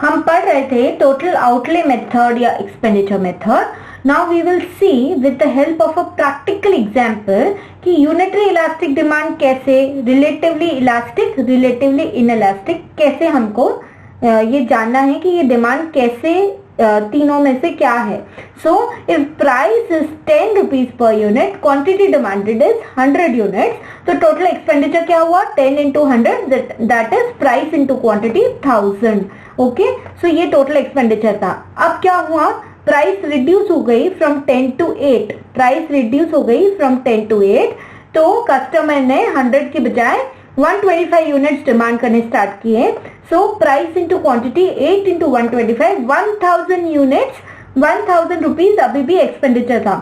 हम पढ़ रहे थे टोटल आउटले मेथड या expenditure method. Now we will see with the help of a practical example कि यूनिटरी इलास्टिक डिमांड कैसे, रिलेटिवली इलास्टिक, रिलेटिवली इनइलास्टिक, कैसे हमको ये जानना है कि ये डिमांड कैसे तीनों में से क्या है. So if price is 10 rupees per unit, quantity demanded is 100 units, तो टोटल एक्सपेंडिचर क्या हुआ 10 into 100 that is price into quantity 1000. Okay, so ये टोटल एक्सपेंडिचर था. अब क्या हुआ, प्राइस रिड्यूस हो गई फ्रॉम 10 to 8, प्राइस रिड्यूस हो गई फ्रॉम 10 to 8, तो कस्टमर ने 100 की बजाय 125 यूनिट्स डिमांड करने स्टार्ट किए. So price into quantity 8 into 125, 1000 units, 1000 rupees अभी भी एक्सपेंडिचर था.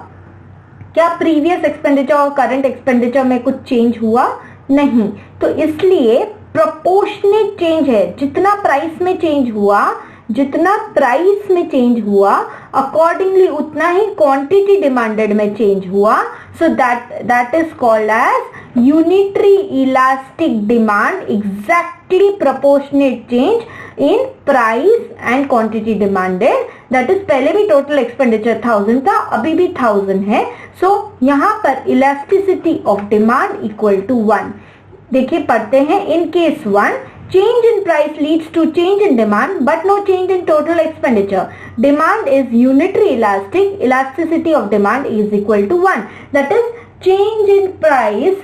क्या प्रीवियस एक्सपेंडिचर और करंट एक्सपेंडिचर में कुछ चेंज हुआ? नहीं. तो इसलिए प्रोपोर्शनेट चेंज है. जितना प्राइस में चेंज हुआ, जितना प्राइस में चेंज हुआ, अकॉर्डिंगली उतना ही क्वांटिटी डिमांडेड में चेंज हुआ. So that is called as unitary elastic demand, exactly proportionate change in price and quantity demanded. That is पहले भी total expenditure 1000 था, अभी भी 1000 है. So यहाँ पर elasticity of demand equal to 1. देखिए पढ़ते हैं. In case 1, change in price leads to change in demand but no change in total expenditure. Demand is unitary elastic. Elasticity of demand is equal to 1. That is change in price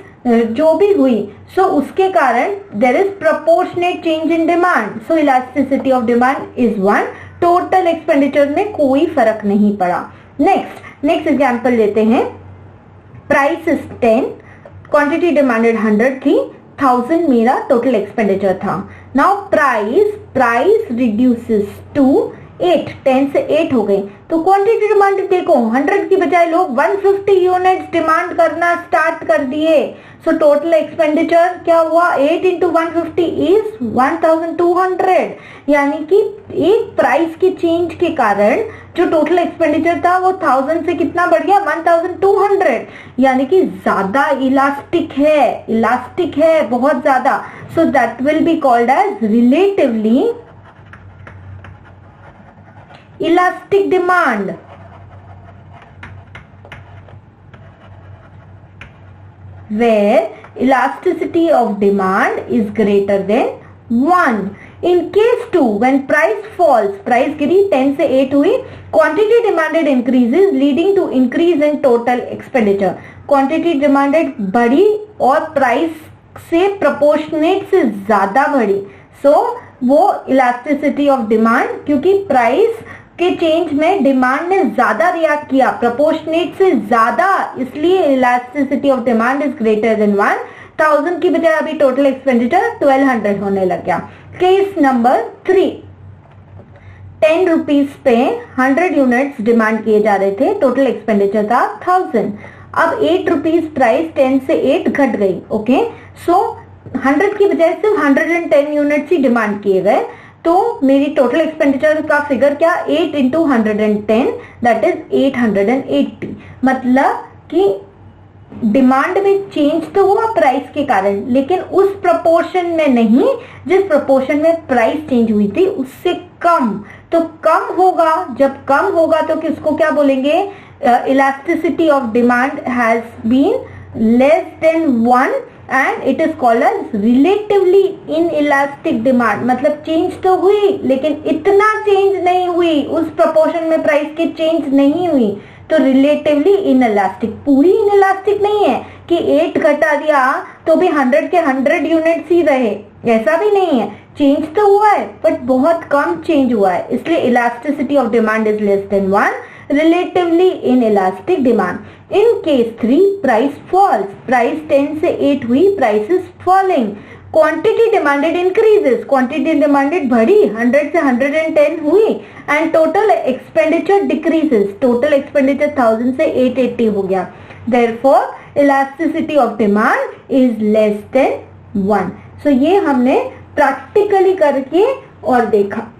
जो भी हुई, सो उसके कारण there is proportionate change in demand. So elasticity of demand is 1. Total expenditure में कोई फर्क नहीं पड़ा. नेक्स्ट एग्जांपल लेते हैं. प्राइस इज 10, क्वांटिटी डिमांडेड 100 थी, 1000 मेरा टोटल एक्सपेंडिचर था. नाउ प्राइस रिड्यूसेस टू 8, 10 से 8 हो गई, तो क्वांटिटी डिमांड देखो 100 की बजाय लोग 150 यूनिट्स डिमांड करना स्टार्ट कर दिए. सो टोटल एक्सपेंडिचर क्या हुआ, 8 into 150 इज 1200. यानी कि एक प्राइस के चेंज के कारण जो टोटल एक्सपेंडिचर था वो 1000 से कितना बढ़ गया, 1200. यानी कि ज्यादा इलास्टिक है बहुत ज्यादा. So that will be called as relatively elastic demand. Where elasticity of demand is greater than 1. In case 2, when price falls, price गिरी 10 से 8 हुई, quantity demanded increases leading to increase in total expenditure. Quantity demanded बढ़ी और price से proportionate से ज्यादा बढ़ी. So वो elasticity of demand, क्योंकि price के चेंज में डिमांड ने ज्यादा रिएक्ट किया, प्रोपोर्शनेट से ज्यादा, इसलिए elasticity of demand is greater than 1. 1000 की बजाय अभी टोटल एक्सपेंडिचर 1200 होने लग गया. केस नंबर 3, 10 रुपीज पे 100 यूनिट्स डिमांड किए जा रहे थे, टोटल एक्सपेंडिचर था 1000. अब 8 रुपीज प्राइस 10 से 8 घट गई. ओके, सो 100 की बजाय सिर्फ 110 यूनिट्स ही डिमांड किए गए. तो मेरी टोटल एक्सपेंडिचर का फिगर क्या, 8 into 110 दैट इज 880. मतलब कि डिमांड में चेंज तो हुआ प्राइस के कारण, लेकिन उस प्रोपोर्शन में नहीं जिस प्रोपोर्शन में प्राइस चेंज हुई थी, उससे कम. तो कम होगा, जब कम होगा तो किसको क्या बोलेंगे, elasticity of demand has been less than 1 and it is called as relatively inelastic demand. मतलब चेंज तो हुई लेकिन इतना चेंज नहीं हुई, उस प्रोपोर्शन में प्राइस की चेंज नहीं हुई, तो रिलेटिवली इनइलास्टिक. पूरी इनइलास्टिक नहीं है कि 8 घटा दिया तो भी 100 के 100 यूनिट्स ही रहे, ऐसा भी नहीं है. चेंज तो हुआ है बट बहुत कम चेंज हुआ है, इसलिए elasticity of demand is less than 1. relatively inelastic demand. In case 3, price falls. Price 10 से 8 हुई, price is falling. Quantity demanded increases. Quantity demanded बढ़ी, 100 से 110 हुई, and total expenditure decreases. Total expenditure 1000 से 880 हो गया. Therefore, elasticity of demand is less than 1. So ये हमने practically करके और देखा.